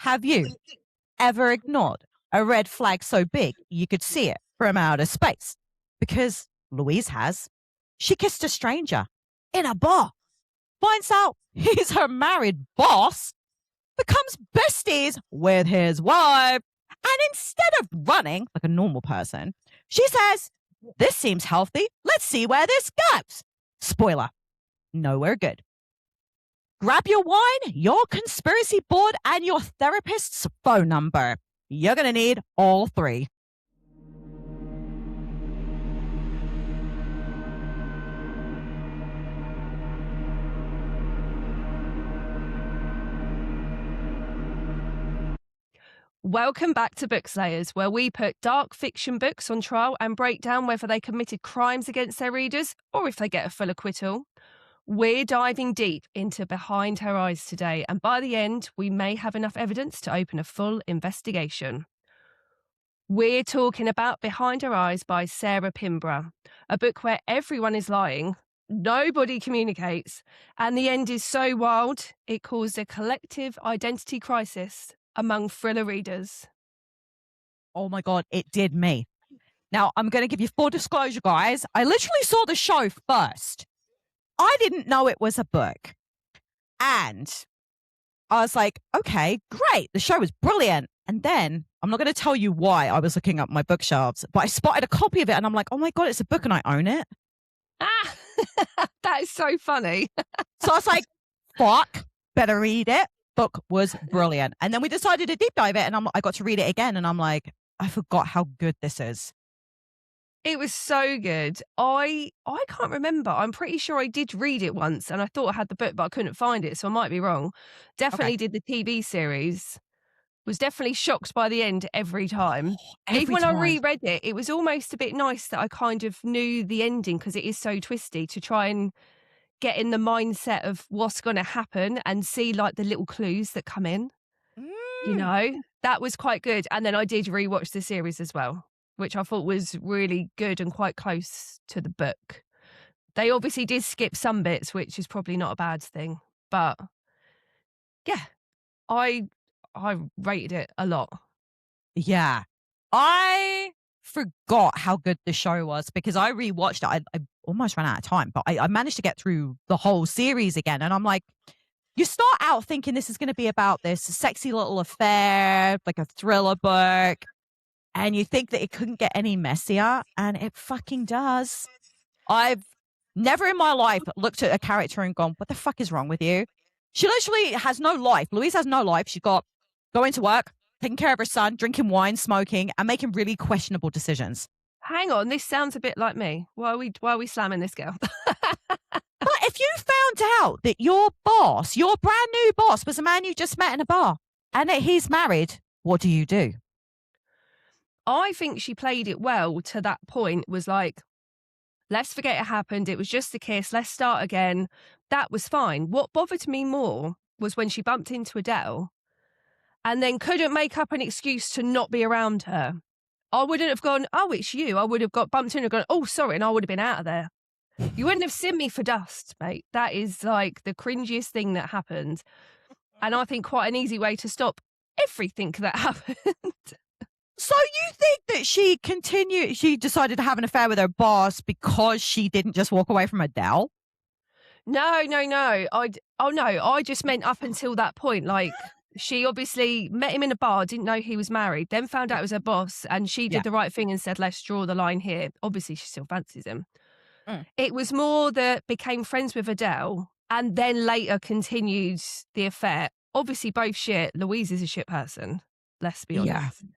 Have you ever ignored a red flag so big you could see it from outer space? Because Louise has. She kissed a stranger in a bar, finds out he's her married boss, becomes besties with his wife, and instead of running like a normal person, she says, "This seems healthy. Let's see where this goes." Spoiler, nowhere good. Grab your wine, your conspiracy board, and your therapist's phone number. You're going to need all three. Welcome back to Bookslayers, where we put dark fiction books on trial and break down whether they committed crimes against their readers or if they get a full acquittal. We're diving deep into Behind Her Eyes today, and by the end, we may have enough evidence to open a full investigation. We're talking about Behind Her Eyes by Sarah Pinborough, a book where everyone is lying, nobody communicates, and the end is so wild, it caused a collective identity crisis among thriller readers. Oh my God, it did me. Now, I'm going to give you full disclosure, guys. I literally saw the show first. I didn't know it was a book. And I was like, okay, great. The show was brilliant. And then, I'm not going to tell you why I was looking up my bookshelves, but I spotted a copy of it and I'm like, oh my God, it's a book and I own it. Ah, that is so funny. So I was like, fuck, better read it. Book was brilliant. And then we decided to deep dive it and I got to read it again and I'm like, I forgot how good this is. It was so good. I can't remember. I'm pretty sure I did read it once and I thought I had the book, but I couldn't find it. So I might be wrong. Definitely did the TV series. Was definitely shocked by the end every time. Even when I reread it, it was almost a bit nice that I kind of knew the ending because it is so twisty, to try and get in the mindset of what's going to happen and see like the little clues that come in. You know, that was quite good. And then I did rewatch the series as well, which I thought was really good and quite close to the book. They obviously did skip some bits, which is probably not a bad thing. But yeah, I rated it a lot. Yeah. I forgot how good the show was because I rewatched it. I almost ran out of time, but I managed to get through the whole series again. And I'm like, you start out thinking this is going to be about this sexy little affair, like a thriller book. And you think that it couldn't get any messier, and it fucking does. I've never in my life looked at a character and gone, what the fuck is wrong with you? She literally has no life. Louise has no life. She's got going to work, taking care of her son, drinking wine, smoking, and making really questionable decisions. Hang on, this sounds a bit like me. Why are we slamming this girl? But if you found out that your boss, your brand new boss, was a man you just met in a bar and that he's married, what do you do? I think she played it well to that point, was like, let's forget it happened. It was just a kiss. Let's start again. That was fine. What bothered me more was when she bumped into Adele and then couldn't make up an excuse to not be around her. I wouldn't have gone, oh, it's you. I would have got bumped in and gone, oh, sorry. And I would have been out of there. You wouldn't have seen me for dust, mate. That is like the cringiest thing that happened. And I think quite an easy way to stop everything that happened. So you think that she decided to have an affair with her boss because she didn't just walk away from Adele? No. I just meant up until that point. Like, she obviously met him in a bar, didn't know he was married, then found out it was her boss, and she did the right thing and said, let's draw the line here. Obviously, she still fancies him. It was more that became friends with Adele and then later continued the affair. Obviously, both shit. Louise is a shit person. Let's be honest. Yeah.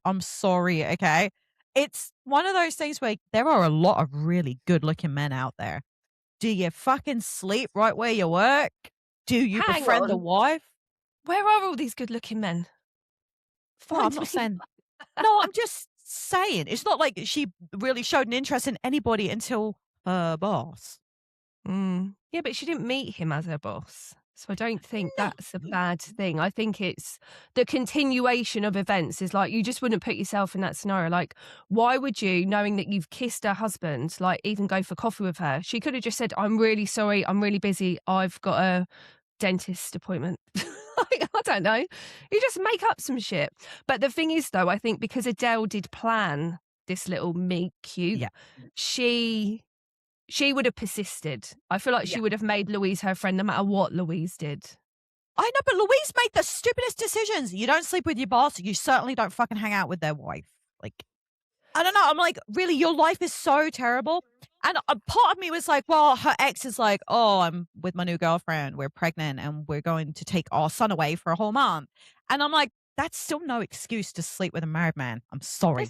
I'm sorry, okay? It's one of those things where there are a lot of really good-looking men out there. Do you fucking sleep right where you work? Do you befriend the wife? Where are all these good-looking men? Well, I'm not saying... No, I'm just saying. It's not like she really showed an interest in anybody until her boss. Yeah, but she didn't meet him as her boss. So I don't think that's a bad thing. I think it's the continuation of events is like, you just wouldn't put yourself in that scenario. Like, why would you, knowing that you've kissed her husband, like even go for coffee with her? She could have just said, I'm really sorry. I'm really busy. I've got to dentist appointment. Like, I don't know. You just make up some shit. But the thing is, though, I think because Adele did plan this little meet cute, Yeah. she would have persisted. I feel like she Yeah. would have made Louise her friend no matter what Louise did. I know, but Louise made the stupidest decisions. You don't sleep with your boss. You certainly don't fucking hang out with their wife. Like, I don't know. I'm like, really, your life is so terrible. And a part of me was like, well, her ex is like, oh, I'm with my new girlfriend. We're pregnant and we're going to take our son away for a whole month. And I'm like, that's still no excuse to sleep with a married man. I'm sorry.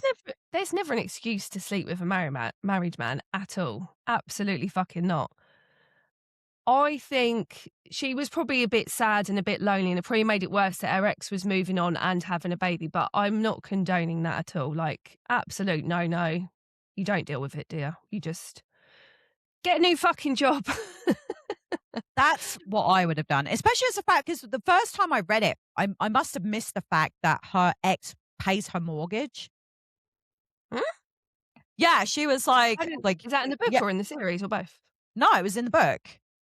There's never an excuse to sleep with a married man at all. Absolutely fucking not. I think she was probably a bit sad and a bit lonely, and it probably made it worse that her ex was moving on and having a baby. But I'm not condoning that at all. Like, absolute no. You don't deal with it, dear. You just get a new fucking job. That's what I would have done, especially as a fact, because the first time I read it, I must have missed the fact that her ex pays her mortgage. Huh? Yeah, she was like, Is that in the book yeah, or in the series or both? no, it was in the book.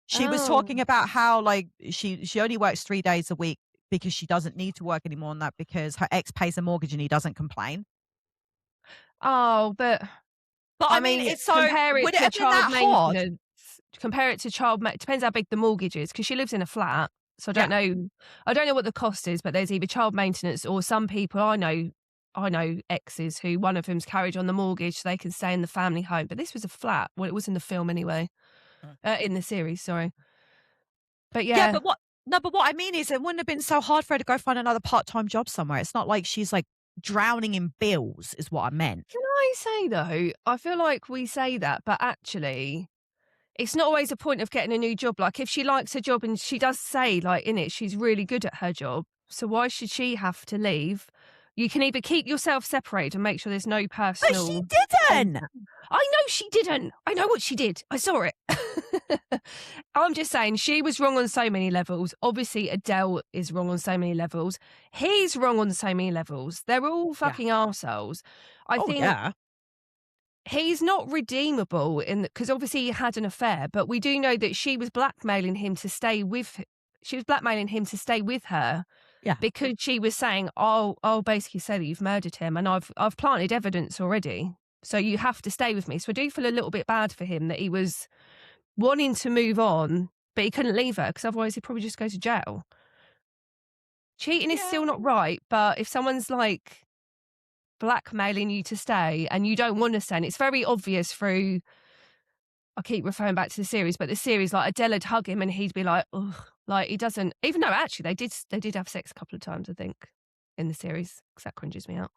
She was talking Oh. about how like she only works 3 days a week because she doesn't need to work anymore, and that because her ex pays her mortgage and he doesn't complain. Oh, but But I I mean, mean, it's so compare it would it to have been child that hard? maintenance. Compare it to depends how big the mortgage is, because she lives in a flat. So Yeah. I don't know what the cost is, but there's either child maintenance or some people I know exes who one of them's carried on the mortgage so they can stay in the family home. But this was a flat. Well, it was in the film anyway. In the series, sorry. But Yeah, yeah. but what I mean is it wouldn't have been so hard for her to go find another part-time job somewhere. It's not like she's like drowning in bills is what I meant. Can I say though, I feel like we say that, but actually it's not always a point of getting a new job. Like if she likes her job and she does say like in it, she's really good at her job. So why should she have to leave? You can either keep yourself separated and make sure there's no But she personal didn't. contact. I know she didn't. I know what she did. I saw it. I'm just saying she was wrong on so many levels. Obviously, Adele is wrong on so many levels. He's wrong on so many levels. They're all Yeah. fucking arseholes. I Oh, think yeah. he's not redeemable because obviously he had an affair, but we do know that she was blackmailing him to stay with. She was blackmailing him to stay with her Yeah. because she was saying, I'll basically say that you've murdered him, and I've planted evidence already, so you have to stay with me. So I do feel a little bit bad for him that he was wanting to move on, but he couldn't leave her because otherwise he'd probably just go to jail. Cheating is still not right, but if someone's like blackmailing you to stay and you don't want to stay, and it's very obvious through, I keep referring back to the series, but the series, like Adele would hug him and he'd be like, ugh, like he doesn't, even though actually they did have sex a couple of times, I think, in the series, because that cringes me out.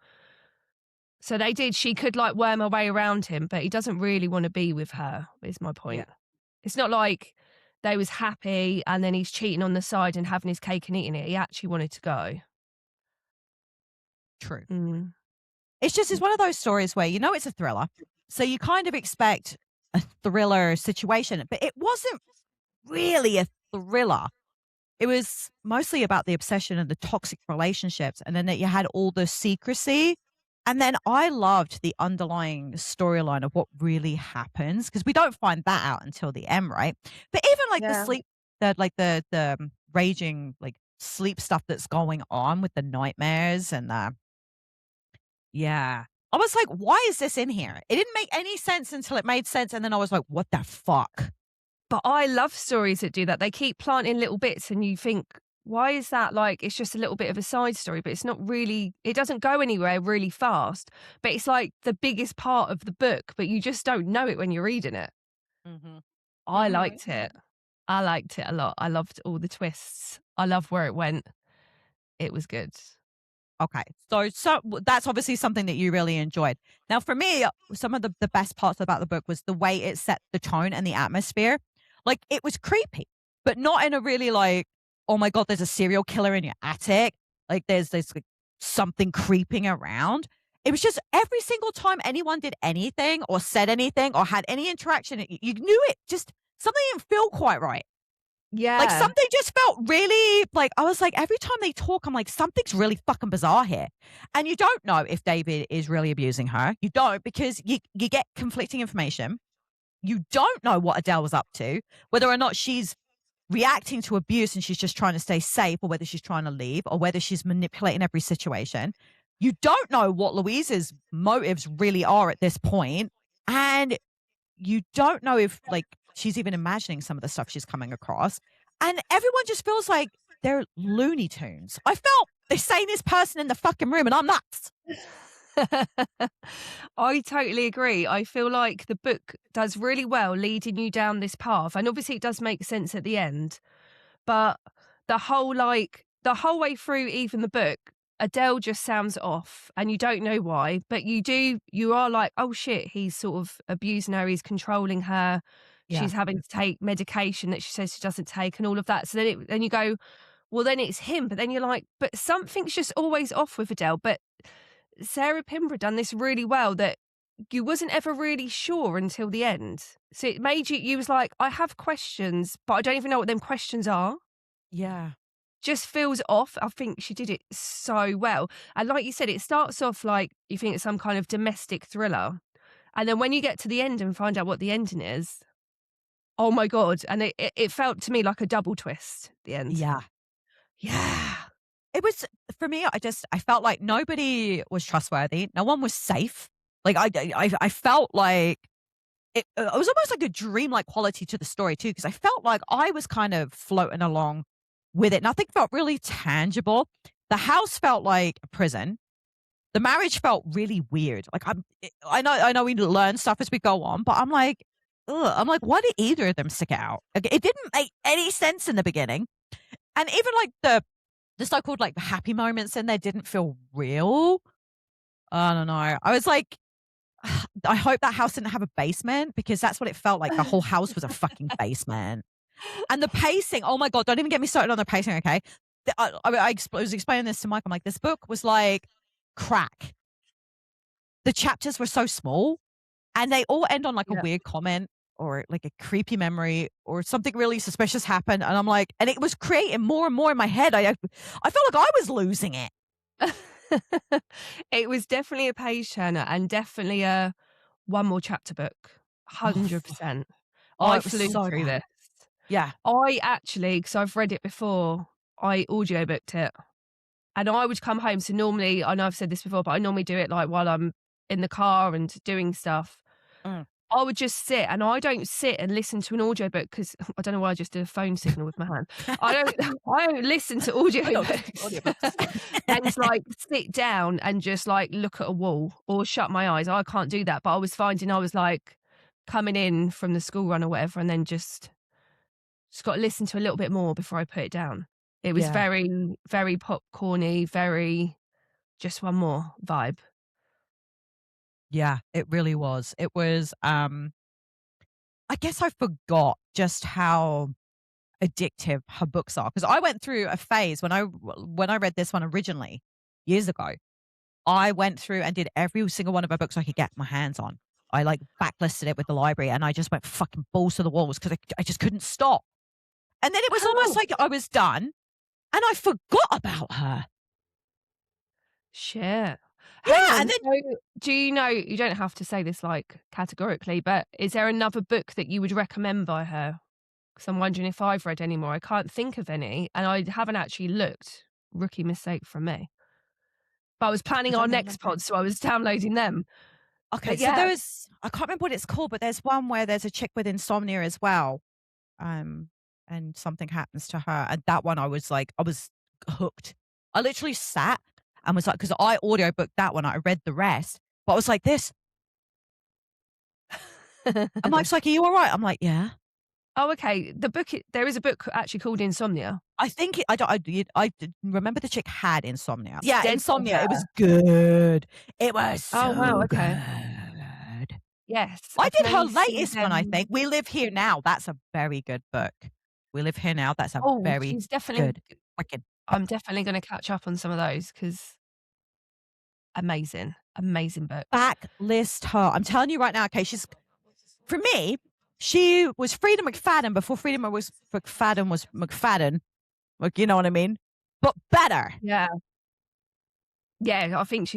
So they did, she could like worm her way around him, but he doesn't really want to be with her, is my point. Yeah. It's not like they was happy and then he's cheating on the side and having his cake and eating it. He actually wanted to go. True. Mm. It's one of those stories where you know it's a thriller, so you kind of expect a thriller situation, but it wasn't really a thriller. It was mostly about the obsession and the toxic relationships, and then that you had all the secrecy. And then I loved the underlying storyline of what really happens because we don't find that out until the end, right? But even like Yeah. the raging like sleep stuff that's going on with the nightmares and yeah. I was like, why is this in here? It didn't make any sense until it made sense. And then I was like, what the fuck? But I love stories that do that. They keep planting little bits and you think, why is that? Like, it's just a little bit of a side story, but it's not really, it doesn't go anywhere really fast, but it's like the biggest part of the book, but you just don't know it when you're reading it. Mm-hmm. I liked it. I liked it a lot. I loved all the twists. I love where it went. It was good. Okay. So that's obviously something that you really enjoyed. Now, for me, some of the best parts about the book was the way it set the tone and the atmosphere. Like, it was creepy, but not in a really like, oh my God, there's a serial killer in your attic. Like, there's like, something creeping around. It was just every single time anyone did anything or said anything or had any interaction, you knew it just something didn't feel quite right. Yeah. Like, something just felt really, like, I was like, every time they talk, I'm like, something's really fucking bizarre here. And you don't know if David is really abusing her. You don't, because you get conflicting information. You don't know what Adele was up to, whether or not she's reacting to abuse and she's just trying to stay safe, or whether she's trying to leave, or whether she's manipulating every situation. You don't know what Louise's motives really are at this point, and you don't know if like she's even imagining some of the stuff she's coming across. And everyone just feels like they're Looney Tunes. I felt the sanest person in the fucking room, and I'm nuts. I totally agree. I feel like the book does really well leading you down this path. And obviously it does make sense at the end. But the whole way through even the book, Adele just sounds off and you don't know why. But you are like, oh shit, he's sort of abusing her, he's controlling her. Yeah. She's having to take medication that she says she doesn't take and all of that. So then you go, well, then it's him. But then you're like, but something's just always off with Adele. But Sarah Pinborough done this really well that you wasn't ever really sure until the end. So it made you was like, I have questions, but I don't even know what them questions are. Yeah. Just feels off. I think she did it so well. And like you said, it starts off like you think it's some kind of domestic thriller. And then when you get to the end and find out what the ending is, oh my God. And it felt to me like a double twist at the end. Yeah. Yeah. It was, for me, I felt like nobody was trustworthy. No one was safe. Like I felt like it was almost like a dreamlike quality to the story too, because I felt like I was kind of floating along with it. Nothing felt really tangible. The house felt like a prison. The marriage felt really weird. Like I know we learn stuff as we go on, but I'm like, why did either of them stick out? Like, it didn't make any sense in the beginning. And even like the so-called like happy moments in there didn't feel real. I don't know. I was like, I hope that house didn't have a basement, because that's what it felt like. The whole house was a fucking basement. And the pacing, oh my God, don't even get me started on the pacing, okay? I was explaining this to Mike. I'm like, this book was like crack. The chapters were so small and they all end on like a weird comment or like a creepy memory or something really suspicious happened. And I'm like, and it was creating more and more in my head. I felt like I was losing it. It was definitely a page turner and definitely a one more chapter book. 100%. I flew through this. Yeah. I actually, because I've read it before, I audiobooked it. And I would come home. So normally, I know I've said this before, but I normally do it like while I'm in the car and doing stuff. I would just sit, and I don't sit and listen to an audiobook because I don't know why I just did a phone signal with my hand. I don't listen to audiobooks and like sit down and just like look at a wall or shut my eyes. I can't do that. But I was finding I was like coming in from the school run or whatever, and then just got to listen to a little bit more before I put it down. It was very, very popcorny, very just one more vibe. Yeah, it really was. It was, I guess I forgot just how addictive her books are. Because I went through a phase when I read this one originally years ago. I went through and did every single one of her books I could get my hands on. I like backlisted it with the library, and I just went fucking balls to the walls because I just couldn't stop. And then it was almost like I was done, and I forgot about her. Shit. Yeah, and then so do you know, you don't have to say this like categorically, but is there another book that you would recommend by her? Because I'm wondering if I've read any more. I can't think of any, and I haven't actually looked. Rookie mistake from me. But I was planning our next pod, so I was downloading them. Okay, so there was, I can't remember what it's called, but there's one where there's a chick with insomnia as well. And something happens to her. And that one I was hooked. I literally sat and was like, because I audiobooked that one, I read the rest, but I was like this. And Mike's like, are you all right? I'm like, yeah. Oh, okay. There is a book actually called Insomnia. I think I remember the chick had insomnia. Yeah, Dead Insomnia. It was good. It was so okay. good. Yes. I did her latest one, I think. We Live Here Now. That's a very good book. We Live Here Now. That's a very good. I'm definitely going to catch up on some of those because amazing book. Backlist her. I'm telling you right now. Okay, for me, she was Frida McFadden before Frida McFadden was McFadden. Like, you know what I mean? But better. Yeah. Yeah, I think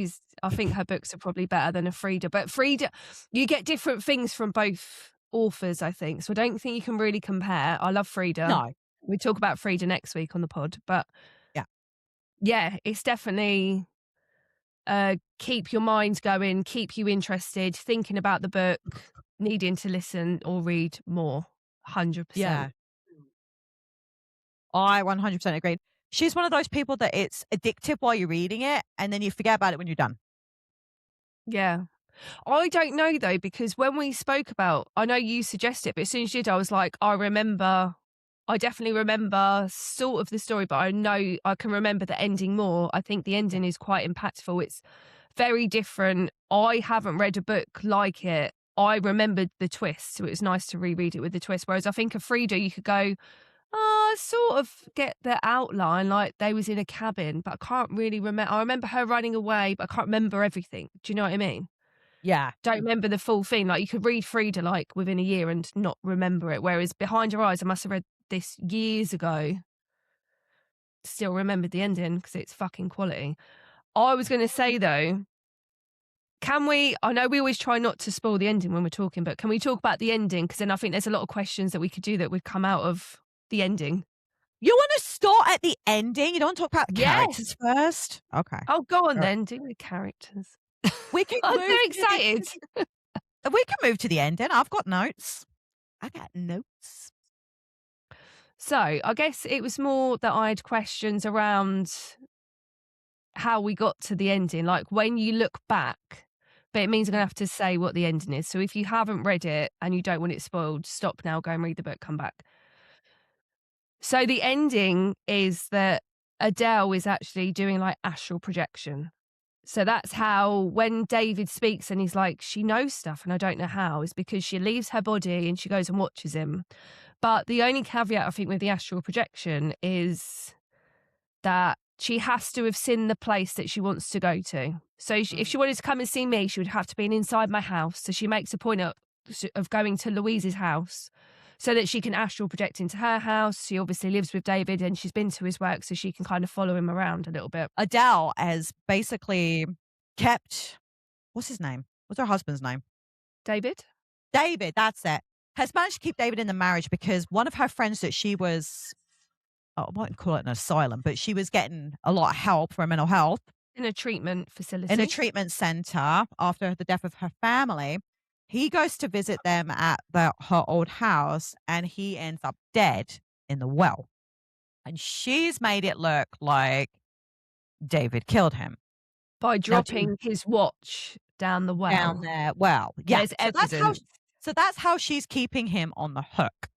her books are probably better than a Frida. But Frida, you get different things from both authors, I think. So I don't think you can really compare. I love Frida. No. We talk about Frida next week on the pod, but Yeah. yeah, it's definitely keep your mind going, keep you interested, thinking about the book, needing to listen or read more. 100%. Yeah. I 100% agree. She's one of those people that it's addictive while you're reading it, and then you forget about it when you're done. Yeah. I don't know though, because when we spoke about, I know you suggested it, but as soon as you did, I was like, I definitely remember sort of the story, but I know I can remember the ending more. I think the ending is quite impactful. It's very different. I haven't read a book like it. I remembered the twist, so it was nice to reread it with the twist. Whereas I think of Frida, you could go, I sort of get the outline, like they was in a cabin, but I can't really remember. I remember her running away, but I can't remember everything. Do you know what I mean? Yeah. Don't remember the full thing. Like you could read Frida like within a year and not remember it. Whereas Behind Your Eyes, I must have read this years ago. Still remembered the ending because it's fucking quality. I was going to say though, I know we always try not to spoil the ending when we're talking, but can we talk about the ending? Because then I think there's a lot of questions that we could do that would come out of the ending. You want to start at the ending? You don't want to talk about the characters first? Okay. Oh, go on All right. then. Do the characters. We can I'm move so to excited. we can move to the ending. I've got notes. I got notes. So I guess it was more that I had questions around how we got to the ending. Like when you look back, but it means I'm going to have to say what the ending is. So if you haven't read it and you don't want it spoiled, stop now, go and read the book, come back. So the ending is that Adele is actually doing like astral projection. So that's how when David speaks and he's like, she knows stuff and I don't know how, is because she leaves her body and she goes and watches him. But the only caveat I think with the astral projection is that she has to have seen the place that she wants to go to. So if she wanted to come and see me, she would have to be inside my house. So she makes a point of going to Louise's house so that she can astral project into her house. She obviously lives with David and she's been to his work so she can kind of follow him around a little bit. Adele has basically kept, what's his name? What's her husband's name? David, that's it. Has managed to keep David in the marriage because one of her friends that she was, I won't call it an asylum, but she was getting a lot of help for mental health in a treatment facility. in a treatment center after the death of her family. He goes to visit them at her old house and he ends up dead in the well. And she's made it look like David killed him. By dropping his watch down the well. Down there. Well, yeah. There's evidence. So that's how she's keeping him on the hook.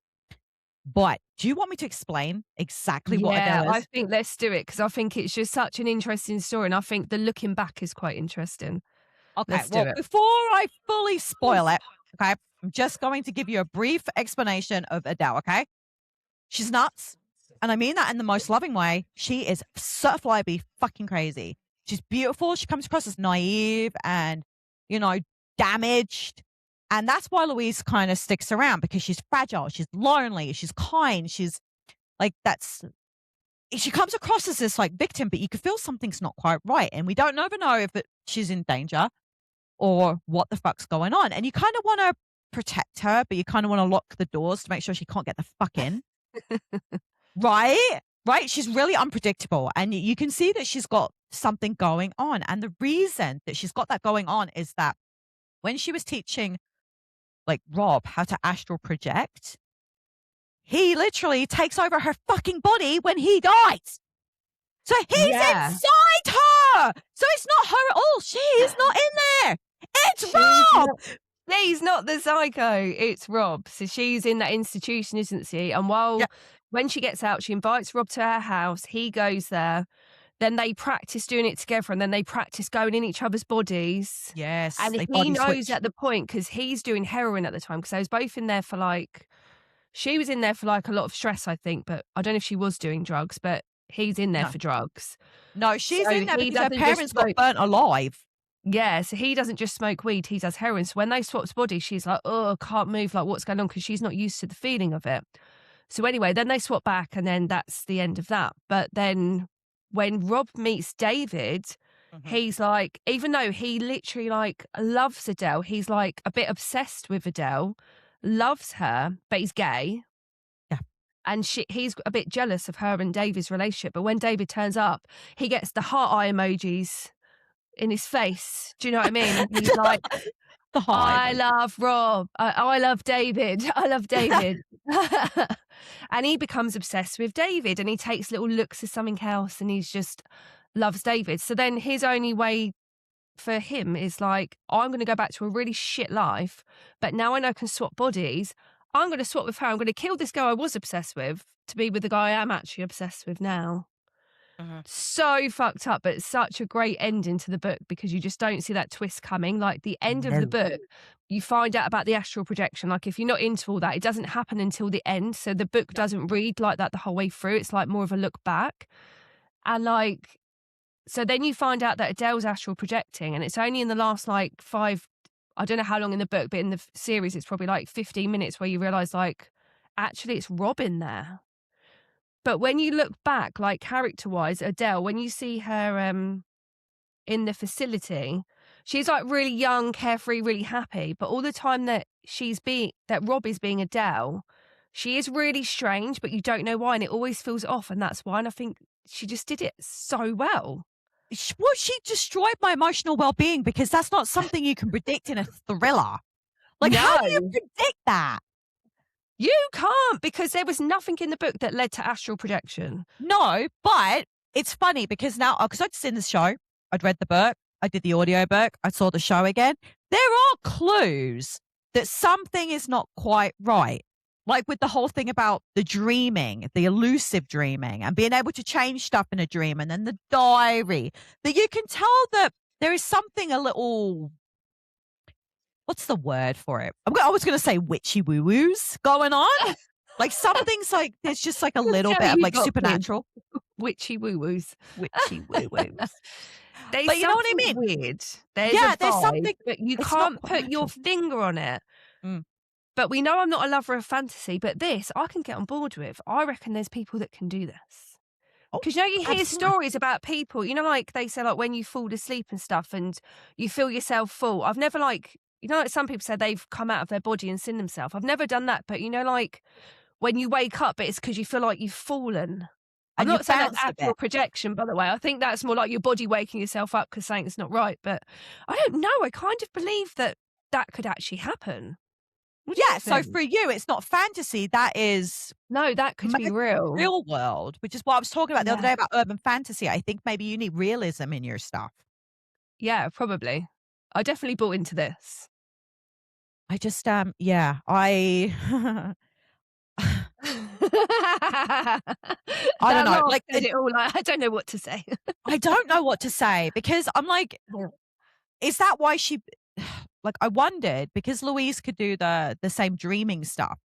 But do you want me to explain exactly what Adele is? I think let's do it because I think it's just such an interesting story and I think the looking back is quite interesting. Okay, well, before I fully spoil it, okay, I'm just going to give you a brief explanation of Adele, okay? She's nuts, and I mean that in the most loving way. She is certifiably fucking crazy. She's beautiful. She comes across as naive and, damaged. And that's why Louise kind of sticks around because she's fragile. She's lonely. She's kind. She's like, she comes across as this like victim, but you can feel something's not quite right. And we don't ever know if she's in danger or what the fuck's going on. And you kind of want to protect her, but you kind of want to lock the doors to make sure she can't get the fuck in. Right? She's really unpredictable. And you can see that she's got something going on. And the reason that she's got that going on is that when she was teaching like Rob how to astral project, he literally takes over her fucking body when he dies. So he's inside her. So it's not her at all. She is not in there. It's Rob. He's not the psycho. It's Rob. So she's in that institution, isn't she? And when she gets out, she invites Rob to her house. He goes there. Then they practice doing it together and then they practice going in each other's bodies. Yes. And he knows at the point because he's doing heroin at the time because they was both in there for she was in there for a lot of stress, I think, but I don't know if she was doing drugs, but he's in there for drugs. No, she's in there because her parents got burnt alive. Yeah, so he doesn't just smoke weed, he does heroin. So when they swapped bodies, she's like, oh, can't move, what's going on? Because she's not used to the feeling of it. So anyway, then they swap back and then that's the end of that. But then when Rob meets David, he's like, even though he literally loves Adele, he's a bit obsessed with Adele, loves her, but he's gay. Yeah. and he's a bit jealous of her and David's relationship. But when David turns up, he gets the heart eye emojis in his face. Do you know what I mean? And he's like, The I love Rob. I love David. I love David. And he becomes obsessed with David, and he takes little looks at something else, and he's just loves David. So then his only way for him is like, I'm going to go back to a really shit life, but now I know I can swap bodies. I'm going to swap with her. I'm going to kill this guy I was obsessed with to be with the guy I am actually obsessed with now. So fucked up, but it's such a great ending to the book because you just don't see that twist coming. Like the end of the book, you find out about the astral projection. Like if you're not into all that, it doesn't happen until the end. So the book doesn't read like that the whole way through. It's like more of a look back. And like, so then you find out that Adele's astral projecting, and it's only in the last like 5, I don't know how long in the book, but in the series, it's probably like 15 minutes where you realize like, actually it's Rob in there. But when you look back, like character-wise, Adele, when you see her in the facility, she's like really young, carefree, really happy. But all the time that Rob is being Adele, she is really strange, but you don't know why, and it always feels off, and that's why. And I think she just did it so well. Well, she destroyed my emotional well-being because that's not something you can predict in a thriller. Like, how do you predict that? You can't, because there was nothing in the book that led to astral projection. No, but it's funny because now, because I'd seen the show, I'd read the book, I did the audio book, I saw the show again. There are clues that something is not quite right. Like with the whole thing about the dreaming, the elusive dreaming, and being able to change stuff in a dream, and then the diary, that you can tell that there is something a little, what's the word for it? I was going to say witchy woo-woos going on. Like something's like, there's just like a little bit of like supernatural. Witchy woo-woos. Witchy woo-woos. But you know what I mean? Weird. There's something, but you can't put your finger on it. But we know I'm not a lover of fantasy, but this I can get on board with. I reckon there's people that can do this. Because you hear stories about people, like they say like when you fall asleep and stuff and you feel yourself fall. I've never like some people say they've come out of their body and seen themselves. I've never done that, but like when you wake up, it's because you feel like you've fallen. I'm not saying that's astral projection, by the way. I think that's more like your body waking yourself up because something's not right. But I don't know. I kind of believe that could actually happen. Yeah, so for you, it's not fantasy. That is... No, that could be real. Real world, which is what I was talking about the other day about urban fantasy. I think maybe you need realism in your stuff. Yeah, probably. I definitely bought into this. I just, I... I don't know. Like, it all, I don't know what to say. I don't know what to say because I'm like, is that why she... Like, I wondered, because Louise could do the same dreaming stuff,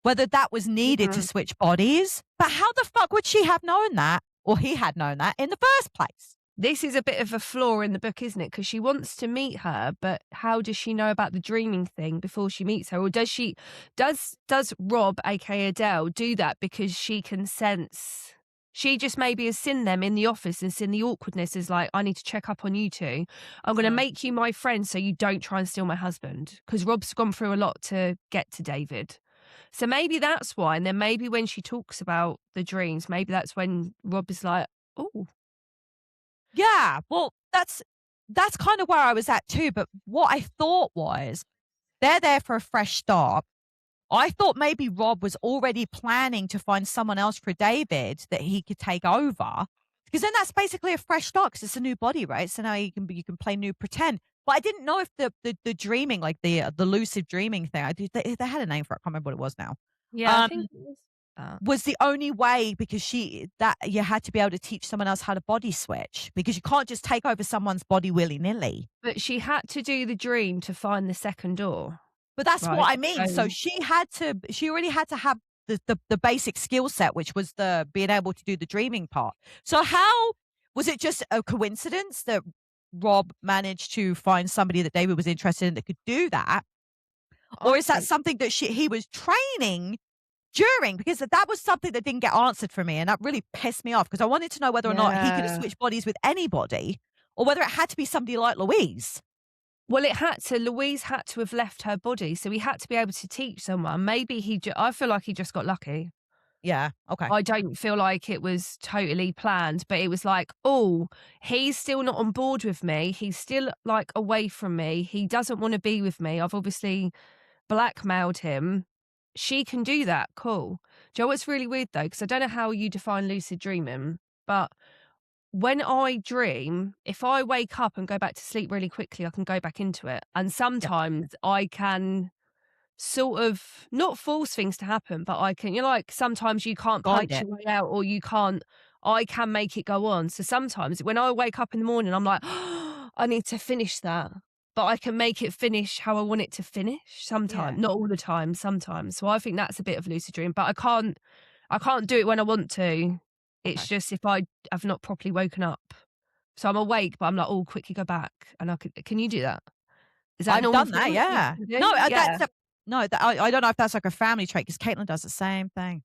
whether that was needed to switch bodies. But how the fuck would she have known that, or he had known that in the first place? This is a bit of a flaw in the book, isn't it? Because she wants to meet her, but how does she know about the dreaming thing before she meets her? Or does Rob, aka Adele, do that because she can sense... She just maybe has seen them in the office and seen the awkwardness is like, I need to check up on you two. I'm going to make you my friend so you don't try and steal my husband. Because Rob's gone through a lot to get to David. So maybe that's why. And then maybe when she talks about the dreams, maybe that's when Rob is like, oh. Yeah, well, that's kind of where I was at too. But what I thought was, they're there for a fresh start. I thought maybe Rob was already planning to find someone else for David that he could take over, because then that's basically a fresh start because it's a new body, right? So now you can play new pretend. But I didn't know if the dreaming, like the lucid dreaming thing, they had a name for it. I can't remember what it was now. Yeah, I think it was the only way, because you had to be able to teach someone else how to body switch, because you can't just take over someone's body willy-nilly. But she had to do the dream to find the second door. But that's what I mean. So she already had to have the basic skill set, which was the being able to do the dreaming part. So how was it just a coincidence that Rob managed to find somebody that David was interested in that could do that? Or is that something that he was training during? Because that was something that didn't get answered for me. And that really pissed me off, because I wanted to know whether or not he could have switched bodies with anybody, or whether it had to be somebody like Louise. Well, Louise had to have left her body, so he had to be able to teach someone. Maybe I feel like he just got lucky. Yeah. Okay. I don't feel like it was totally planned, but it was like, "Oh, he's still not on board with me. He's still, like, away from me. He doesn't wanna be with me. I've obviously blackmailed him. She can do that. Cool." Do you know what's really weird, though? Because I don't know how you define lucid dreaming, but when I dream, if I wake up and go back to sleep really quickly, I can go back into it, and Yep. sometimes I can sort of not force things to happen, but I can, like, sometimes you can't Guide punch it. your way out or you can't I can make it go on. So sometimes when I wake up in the morning, I'm like, I need to finish that, but I can make it finish how I want it to finish Yeah. sometimes, not all the time, sometimes. So I think that's a bit of lucid dream, but I can't do it when I want to. It's Okay. just if I have not properly woken up. So I'm awake, but I'm like, "Oh, quickly go back." And can you do that? Is that a I've normal done that. thing that you Yeah. can No, do? Yeah. that's a no. I don't know if that's like a family trait because Caitlin does the same thing.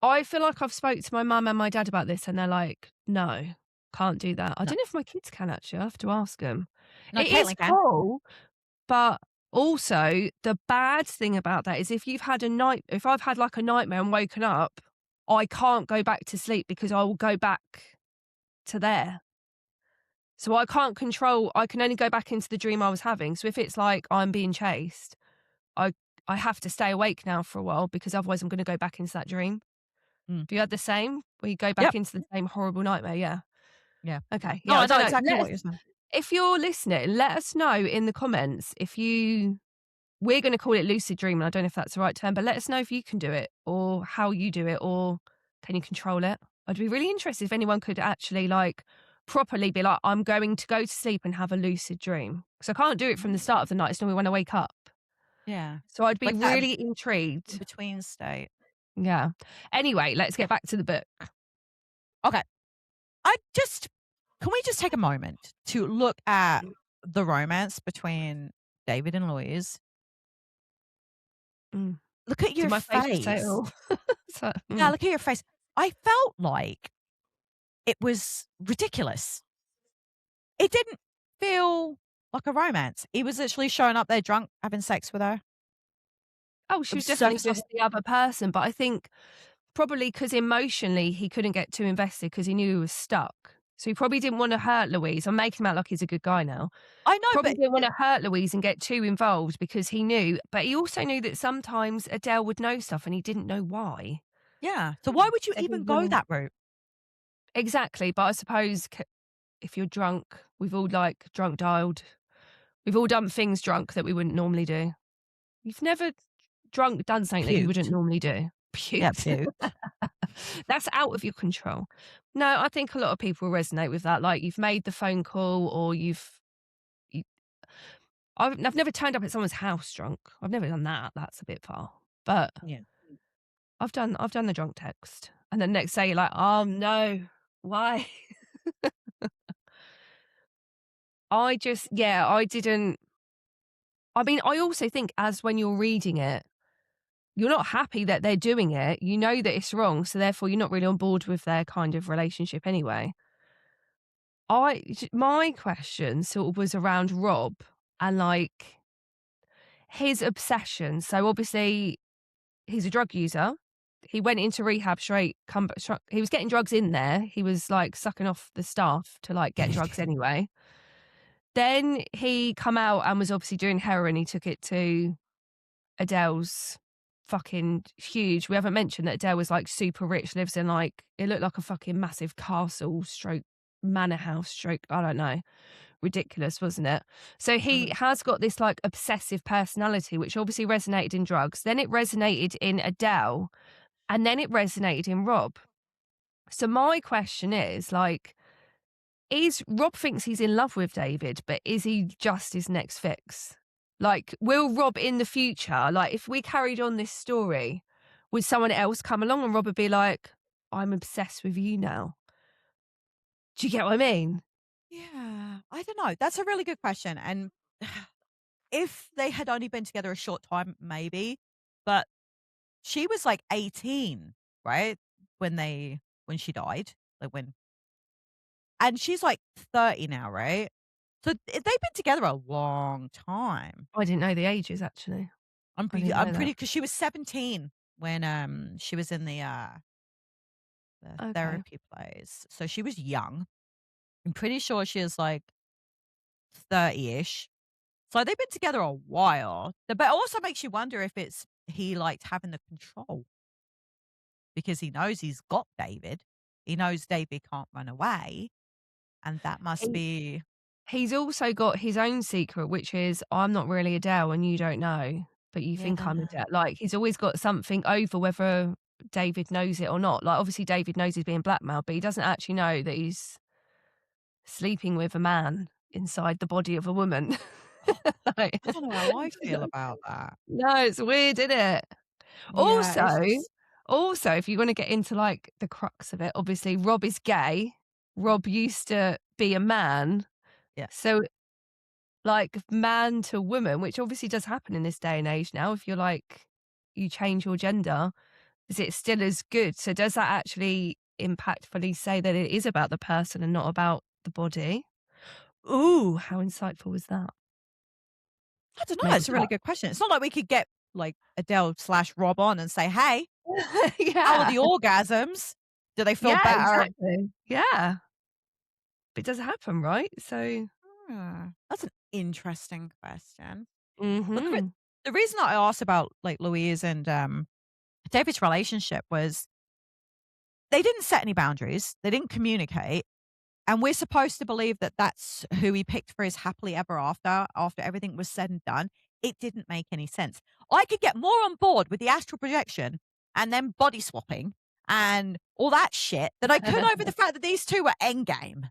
I feel like I've spoke to my mum and my dad about this, and they're like, "No, can't do that." I No. don't know if my kids can actually, I have to ask them. No, It is Caitlin can. cool, but also the bad thing about that is if I've had, like, a nightmare and woken up, I can't go back to sleep because I will go back to there. So I can only go back into the dream I was having. So if it's like I'm being chased, I I have to stay awake now for a while because otherwise I'm gonna go back into that dream. Mm. Have you had the same? Where you go back Yep. into the same horrible nightmare? Yeah. Yeah. Okay. No, Yeah, I I know don't know. exactly what you're saying. If you're listening, let us know in the comments if you we're gonna call it lucid dreaming. I don't know if that's the right term, but let us know if you can do it or how you do it or can you control it? I'd be really interested if anyone could actually, like, properly be like, "I'm going to go to sleep and have a lucid dream." Because I can't do it from the start of the night. It's normally when I wake up. Yeah. So I'd be Like that really in intrigued. between state. Yeah. Anyway, let's get back to the book. Okay. I just can we just take a moment to look at the romance between David and Louise? Mm. Look at Did your my face just say it face. all? So, Yeah, look at your face. I felt like it was ridiculous. It didn't feel like a romance. He was literally showing up there drunk, having sex with her. oh, It she was was definitely surface level. just the other person, but I think probably because emotionally he couldn't get too invested because he knew he was stuck. So he probably didn't wanna hurt Louise. I'm making him out like he's a good guy now. I know, Probably but didn't wanna hurt Louise and get too involved because he knew, but he also knew that sometimes Adele would know stuff and he didn't know why. yeah. So why would you So he even go wouldn't that route? exactly, but I suppose if you're drunk, we've all, like, drunk dialed. We've all done things drunk that we wouldn't normally do. You've never done something that you wouldn't Puked. normally do? Yeah, Puked. puked. That's out of your control. No, I think a lot of people resonate with that, like, you've made the phone call or you I've never turned up at someone's house drunk. I've never done that, that's a bit far. But Yeah. I've done the drunk text, and then next day you're like, "Oh, no. Why?" I didn't I mean, I also think as when you're reading it, you're not happy that they're doing it. You know that it's wrong, so therefore you're not really on board with their kind of relationship anyway. My question sort of was around Rob and, like, his obsession. So obviously he's a drug user. He went into rehab straight, come back he was getting drugs in there. He was, like, sucking off the staff to, like, get drugs anyway. Then he come out and was obviously doing heroin. He took it to Adele's fucking huge. We haven't mentioned that Adele was, like, super rich, lives in, like, it looked like a fucking massive castle stroke manor house stroke, I don't know. Ridiculous, wasn't it? So he Mhm. has got this, like, obsessive personality, which obviously resonated in drugs. Then it resonated in Adele, and then it resonated in Rob. So my question is, like, is Rob thinks he's in love with David, but is he just his next fix? Like, will Rob in the future, like, if we carried on this story, would someone else come along and Rob would be like, I'm obsessed with you now? Do you get what I mean? Yeah, I don't know. That's a really good question. And if they had only been together a short time, maybe. But she was like 18, right? When she died. Like when and she's like 30 now, right? So they've been together a long time. I didn't know the ages, actually. I didn't I'm know pretty that. because she was 17. when she was in the Okay. therapy place. So she was young. I'm pretty sure she was like 30-ish. So they've been together a while. But it also makes you wonder if it's he liked having the control because he knows he's got David. He knows David can't run away. And that must He be he's also got his own secret, which is, "I'm not really Adele and you don't know, but you yeah. think I'm Adele." Like, he's always got something over whether David knows it or not. Like, obviously, David knows he's being blackmailed, but he doesn't actually know that he's sleeping with a man inside the body of a woman. Oh, Like, I don't know how I feel about that. no, it's weird, isn't it? Yeah, Also it's just also, if you wanna get into, like, the crux of it, obviously, Rob is gay. Rob used to be a man. yeah. So, like, man to woman, which obviously does happen in this day and age now, if you're like you change your gender, is it still as good? So does that actually impactfully say that it is about the person and not about the body? Ooh, how insightful was that? I don't know. Maybe It's a really that good question. It's not like we could get like Adele/Rob on and say, "Hey, how are Yeah. the orgasms? Do they feel Yeah, better?" exactly. Yeah. But it does happen, right? So That's an interesting question. But mhm. the reason that I asked about like Louise and David's relationship was they didn't set any boundaries. They didn't communicate. And we're supposed to believe that that's who he picked for his happily ever after everything was said and done. It didn't make any sense. I could get more on board with the astral projection and then body swapping and all that shit than I could over the fact that these two were endgame.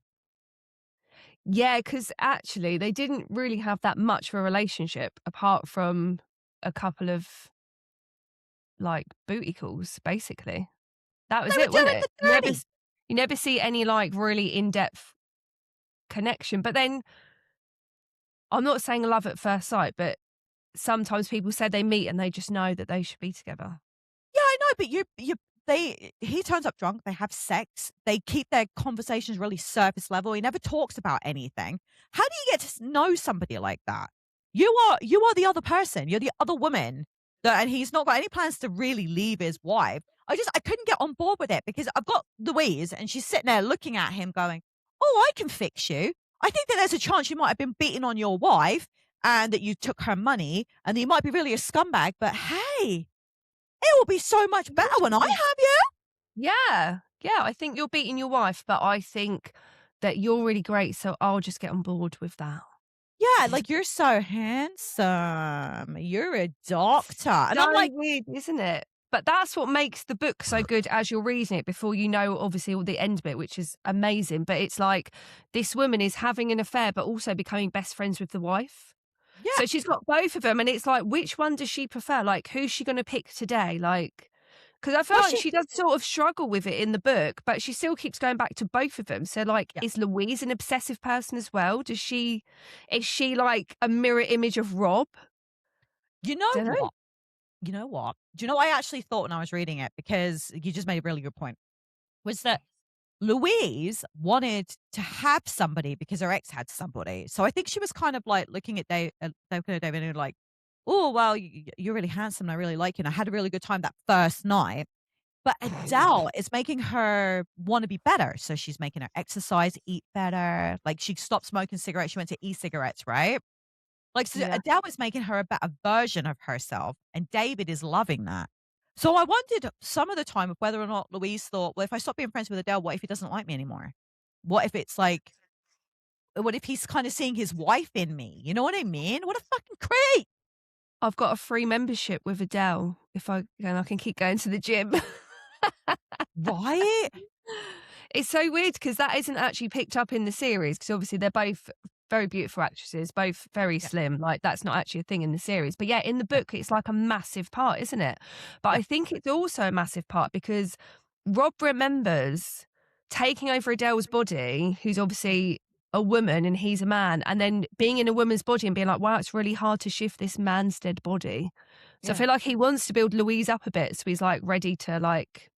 Yeah, because actually they didn't really have that much of a relationship apart from a couple of, like, booty calls, basically. That They was were it, wasn't doing it? the dirty. You never see any, like, really in-depth connection, but then I'm not saying love at first sight, but sometimes people say they meet and they just know that they should be together. Yeah, I know, but he turns up drunk, they have sex, they keep their conversations really surface level. He never talks about anything. How do you get to know somebody like that? You are the other person. You're the other woman that and he's not got any plans to really leave his wife. I couldn't get on board with it because I've got Louise and she's sitting there looking at him going, "Oh, I can fix you. I think that there's a chance you might have been beating on your wife and that you took her money and that you might be really a scumbag, but hey, it will be so much better when I have you." Yeah. Yeah, I think you're beating your wife, but I think that you're really great, so I'll just get on board with that. Yeah, like, "You're so handsome. You're a doctor." And So I'm like, weird, isn't it? But that's what makes the book so good as you're reading it before you know, obviously, all the end bit, which is amazing. But it's like this woman is having an affair, but also becoming best friends with the wife. yeah. So she's got both of them, and it's like, which one does she prefer? Like, who's she going to pick today? Like, because I feel Well, like she she does sort of struggle with it in the book, but she still keeps going back to both of them. So, like, yeah. is Louise an obsessive person as well? Is she like a mirror image of Rob? You know Don't know. what? You know what? Do you know what I actually thought when I was reading it? Because you just made a really good point, was that Louise wanted to have somebody because her ex had somebody. So I think she was kind of, like, looking at David and like, "Oh, well, you're really handsome and I really like you and I had a really good time that first night." But Adele is making her wanna be better, so she's making her exercise, eat better, like, she stopped smoking cigarettes, she went to e-cigarettes, right? Like, so Yeah. Adele is making her a better version of herself, and David is loving that. So I wondered some of the time of whether or not Louise thought, "Well, if I stop being friends with Adele, what if he doesn't like me anymore? What if it's like what if he's kinda seeing his wife in me?" You know what I mean? What a fucking creep, I've got a free membership with Adele if I can keep going to the gym. right? It's so weird because that isn't actually picked up in the series because obviously they're both very beautiful actresses, both very Yeah, slim. Like that's not actually a thing in the series. But yeah, in the yeah, book, it's like a massive part, isn't it? But yeah. I think it's also a massive part because Rob remembers taking over Adele's body, who's obviously a woman and he's a man, and then being in a woman's body and being like, wow, it's really hard to shift this man's dead body. So I Yeah. feel like he wants to build Louise up a bit. So he's like ready to like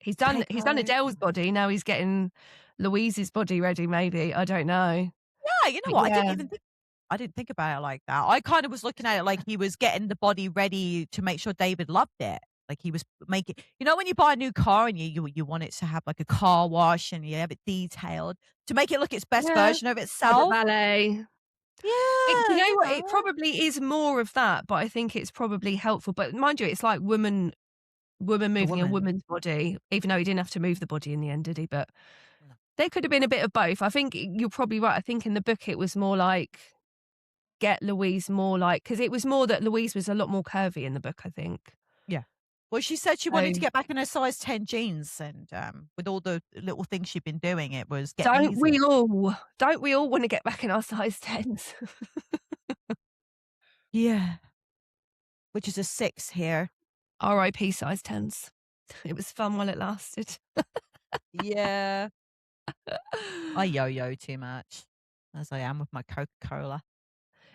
Take he's her done over. Adele's body, now he's getting Louise's body ready maybe, I don't know. Yeah, you know But what? yeah. I didn't think about it like that. I kind of was looking at it like he was getting the body ready to make sure David loved it. Like he was making, when you buy a new car and you want it to have like a car wash and you have it detailed to make it look its best Yeah. version of Had a itself. valet. Do you Yeah, know what? It probably is more of that, but I think it's probably helpful. But mind you, it's like woman the moving a woman. woman's body, even though he didn't have to move the body in the end, did he? But there could have been a bit of both. I think you're probably right. I think in the book it was more like get Louise more like because it was more that Louise was a lot more curvy in the book, I think. Yeah. Well, she said she wanted to So get back in her size 10 jeans, and with all the little things she'd been doing, it was getting don't easier. we all? Don't we all want to get back in our size 10s? Yeah, which is a 6 here. RIP size 10s. It was fun while it lasted. Yeah. I yo-yo too much, as I am with my Coca-Cola.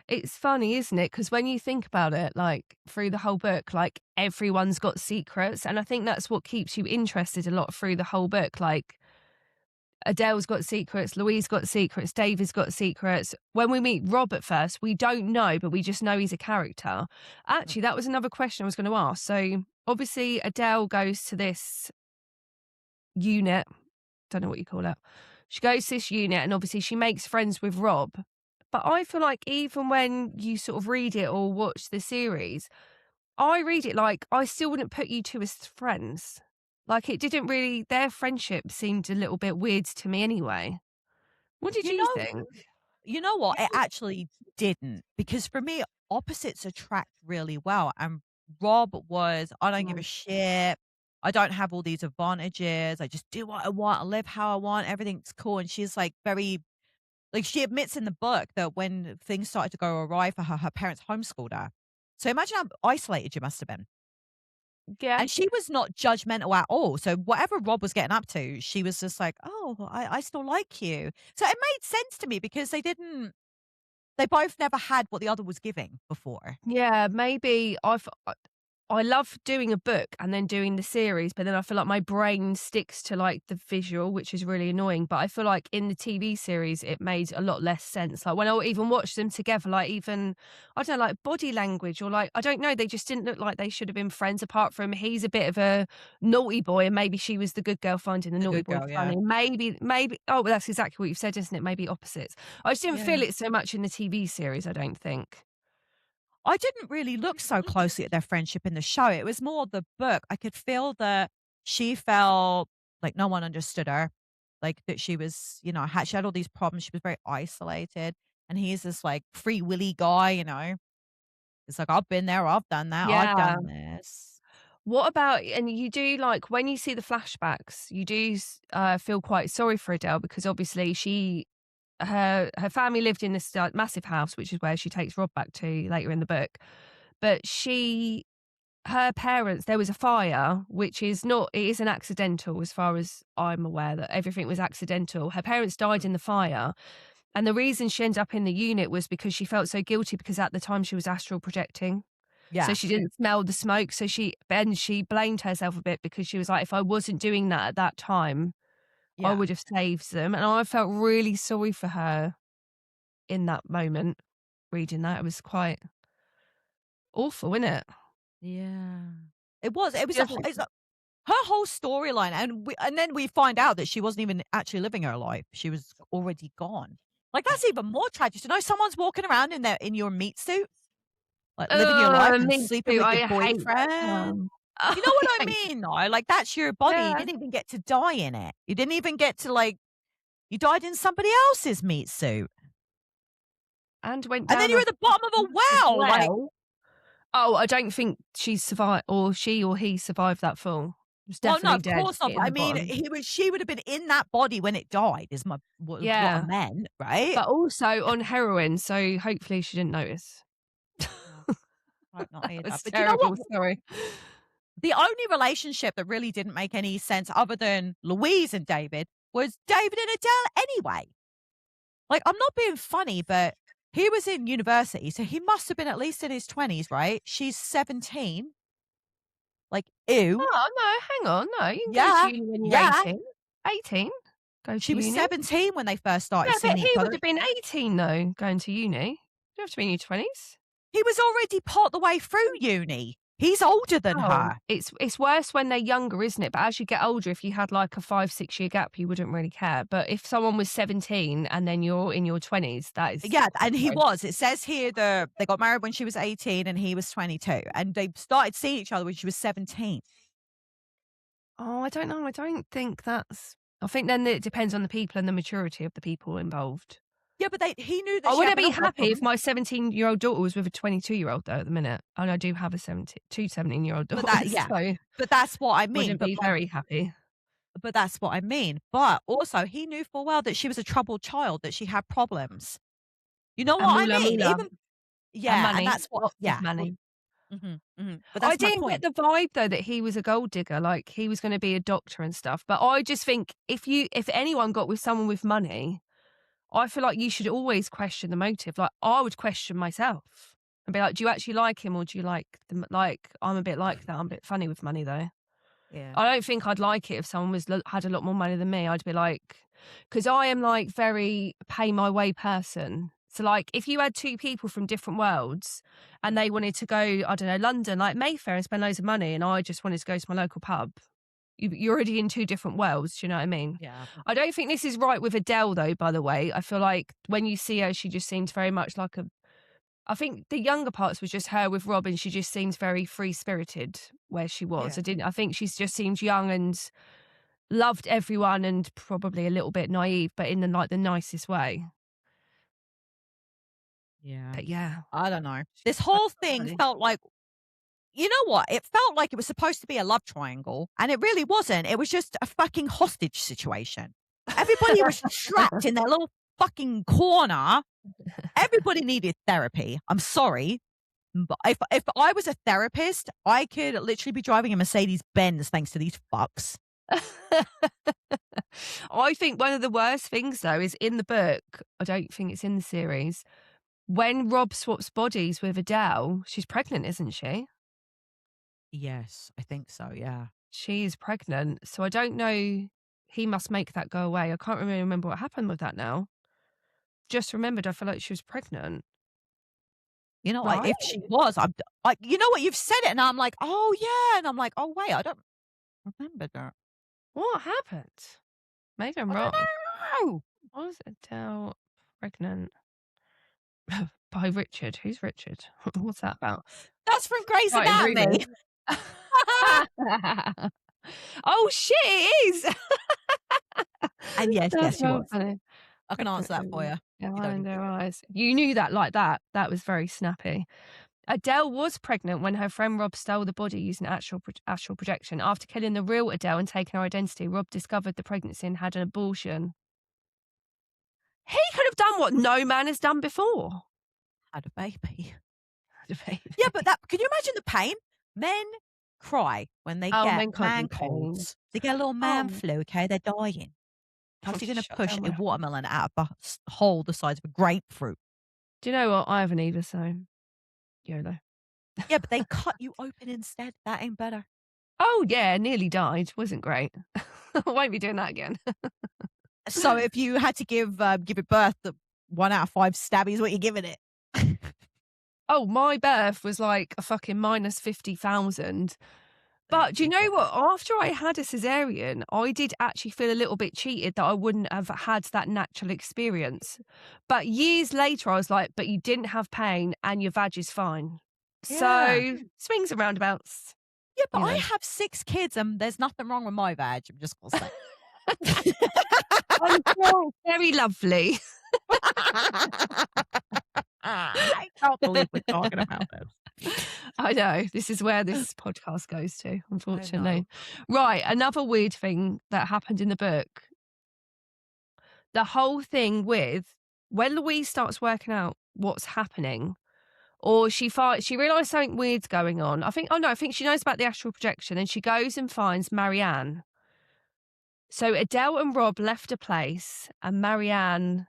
It's funny, isn't it? Because when you think about it, like, through the whole book, like, everyone's got secrets, and I think that's what keeps you interested a lot through the whole book, like, Adele's got secrets, Louise got secrets, David's got secrets. When we meet Rob at first, we don't know, but we just know he's a character. Mm. Actually, that was another question I was gonna ask. So, obviously, Adele goes to this unit, don't know what you call it. She goes to this unit and obviously she makes friends with Rob. But I feel like even when you sort of read it or watch the series, I read it like I still wouldn't put you two as friends. Like it didn't really, their friendship seemed a little bit weird to me anyway. What did You you know think? you know what? It actually didn't, because for me, opposites attract really well, and Rob was, "I don't give a Mm. shit. I don't have all these advantages. I just do what I want. I live how I want. Everything's cool." And she's, like, very like, she admits in the book that when things started to go awry for her, her parents homeschooled her. So imagine how isolated you must have been. Yeah. And she was not judgmental at all. So whatever Rob was getting up to, she was just like, "Oh, I still like you." So it made sense to me because they both never had what the other was giving before. Yeah, maybe I love doing a book and then doing the series, but then I feel like my brain sticks to like the visual, which is really annoying. But I feel like in the TV series, it made a lot less sense. Like when I even watched them together, like even, I don't know, like body language or like, I don't know, they just didn't look like they should have been friends apart from he's a bit of a naughty boy and maybe she was the good girl finding the The naughty good boy girl, yeah. funny. Maybe, oh, well, that's exactly what you've said, isn't it? Maybe opposites. I just didn't Yeah. feel it so much in the TV series, I don't think. I didn't really look so closely at their friendship in the show. It was more the book. I could feel that she felt like no one understood her. Like that she was, she had all these problems. She was very isolated. And he's this like free willy guy, It's like, I've been there, I've done that, I've Yeah. done this. What about and you do like when you see the flashbacks, you do feel quite sorry for Adele because obviously her family lived in this like, massive house, which is where she takes Rob back to later in the book. But her parents, there was a fire, which is not, it isn't accidental as far as I'm aware that everything was accidental. Her parents died in the fire. And the reason she ended up in the unit was because she felt so guilty because at the time she was astral projecting. So Yeah. she didn't smell the smoke. So she blamed herself a bit because she was like, if I wasn't doing that at that time, I Yeah. would have saved them. And I felt really sorry for her in that moment reading that. It was quite awful, isn't it? Yeah. It was She doesn't. her whole storyline, and then we find out that she wasn't even actually living her life. She was already gone. Like, that's even more tragic to know someone's walking around in your meat suit, like, living your life and Me sleeping too. with your I hate that boyfriend. term. You know I what I hate mean, though? Like, that's your body. You yeah, didn't even get to die in it. You didn't even get to, like, you died in somebody else's meat suit. and went And then down you're a at the bottom of a massive well, like, well. Oh, I don't think she survived or she or he survived that fall. He was well, no, definitely of dead, course not, but hitting I the mean, bottom. she would have been in that body when it died is what I Yeah, meant, right? but also on heroin, so hopefully she didn't notice. No, I hope not That either. was But you know what? terrible, sorry. The only relationship that really didn't make any sense other than Louise and David was David and Adele anyway. Like, I'm not being funny, but he was in university, so he must have been at least in his 20s, right? She's 17. Like, ew. Oh, no, hang on, no, you can go to Yeah. uni when you're Yeah. 18. 18? Go to She was uni? 17 when they first started Yeah, but seeing each he would other. have been 18 though, going to uni. You don't have to be in your 20s. He was already part the way through uni. He's older than Oh, her. it's worse when they're younger, isn't it? But as you get older, if you had like a 5-6 year gap, you wouldn't really care. But if someone was 17 and then you're in your 20s, that is Yeah, and he sorry. was. It says here they got married when she was 18 and he was 22, and they started seeing each other when she was 17. Oh, I don't know. I don't think that's. I think then it depends on the people and the maturity of the people involved. Yeah, but he knew that I she had wouldn't been be on happy if problems. my 17-year-old daughter was with a 22-year-old though at the minute. And I do have two 17-year-old But that, daughters, yeah, so but that's what I mean. wouldn't be very happy. But that's what I mean. But also, he knew full well that she was a troubled child, that she had problems. You know And what I moolah mean? moolah Even and yeah, and money, that's what lots of yeah. Well, money. but I that's my didn't get point. the vibe though that he was a gold digger, like he was gonna be a doctor and stuff. But I just think if anyone got with someone with money, I feel like you should always question the motive. Like I would question myself and be like, "Do you actually like him, or do you like them?" Like I'm a bit like that. I'm a bit funny with money though. Yeah. I don't think I'd like it if someone had a lot more money than me. I'd be like, because I am like very pay my way person. So like, if you had two people from different worlds and they wanted to go, I don't know, London, like Mayfair, and spend loads of money, and I just wanted to go to my local pub, you're already in two different worlds. Do you know what I mean? Yeah. I don't think this is right with Adele, though. By the way, I feel like when you see her, she just seems very much like a. I think the younger parts was just her with Rob, and she just seems very free spirited where she was. Yeah. I think she just seems young and loved everyone, and probably a little bit naive, but in the nicest way. Yeah. But yeah, I don't know. she's This so whole thing funny. felt like, you know what? It felt like it was supposed to be a love triangle, and it really wasn't. It was just a fucking hostage situation. Everybody was trapped in their little fucking corner. Everybody needed therapy. I'm sorry. But if I was a therapist, I could literally be driving a Mercedes Benz thanks to these fucks. I think one of the worst things though is in the book. I don't think it's in the series. When Rob swaps bodies with Adele, she's pregnant, isn't she? Yes, I think so. Yeah. She's pregnant. So I don't know. He must make that go away. I can't really remember what happened with that now. Just remembered I feel like she was pregnant. You know, like Right? if she was, I'm like, you know what? You've said it, and I'm like, oh yeah, and I'm like, oh wait, I don't remember that. What happened? Maybe I'm I wrong. don't know. Was Adele pregnant by Richard? Who's Richard? What's that about? That's from Grey's Right, Anatomy. Rumours. Oh shit, it is. And yes, That's yes, she so was. funny. I can answer Pregnant that for women you. You don't behind need to. their eyes. You knew that like that. That was very snappy. Adele was pregnant when her friend Rob stole the body using astral projection. After killing the real Adele and taking her identity, Rob discovered the pregnancy and had an abortion. He could have done what no man has done before. Had a baby. Had a baby. Yeah, but that can you imagine the pain? Men cry when they Oh, get men can't man do pain. colds. They get a little man Oh. flu, okay? They're dying. How's he gonna Shut push down a my watermelon out of a hole the size of a grapefruit? Do you know what? I haven't either, so YOLO. Yeah, but they cut you open instead. That ain't better. Oh, yeah, nearly died. Wasn't great. I won't be doing that again. So if you had to give it birth, the 1 out of 5 stabbies, what you giving it? Oh, my birth was like a fucking minus 50,000. There But do you you know go. what? After I had a cesarean, I did actually feel a little bit cheated that I wouldn't have had that natural experience. But years later, I was like, but you didn't have pain and your vag is fine. Yeah. So swings and roundabouts, Yeah, but you I know. have 6 kids and there's nothing wrong with my vag, I'm just gonna say. I'm sure very lovely. I can't believe we're talking about this. I know. This is where this podcast goes to, I unfortunately. know. Right. Another weird thing that happened in the book, the whole thing with when Louise starts working out what's happening, or she realized something weird's going on. I think she knows about the astral projection, and she goes and finds Marianne. So Adele and Rob left a place, and Marianne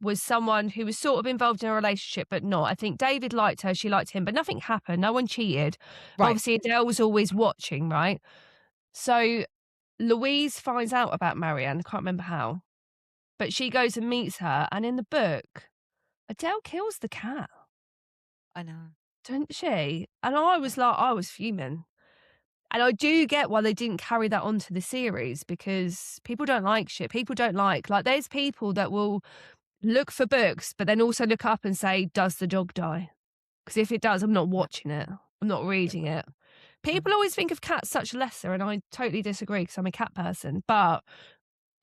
was someone who was sort of involved in a relationship, but not. I think David liked her, she liked him, but nothing happened. No one cheated. But Right. obviously, Adele was always watching, right? So Louise finds out about Marianne. I can't remember how, but she goes and meets her. And in the book, Adele kills the cat. I know. Don't she? And I was fuming. And I do get why they didn't carry that onto the series, because people don't like shit. People don't like there's people that will look for books, but then also look up and say, does the dog die? Because if it does, I'm not Yeah. watching it. I'm not reading it. People Mhm. always think of cats such lesser, and I totally disagree because I'm a cat person. But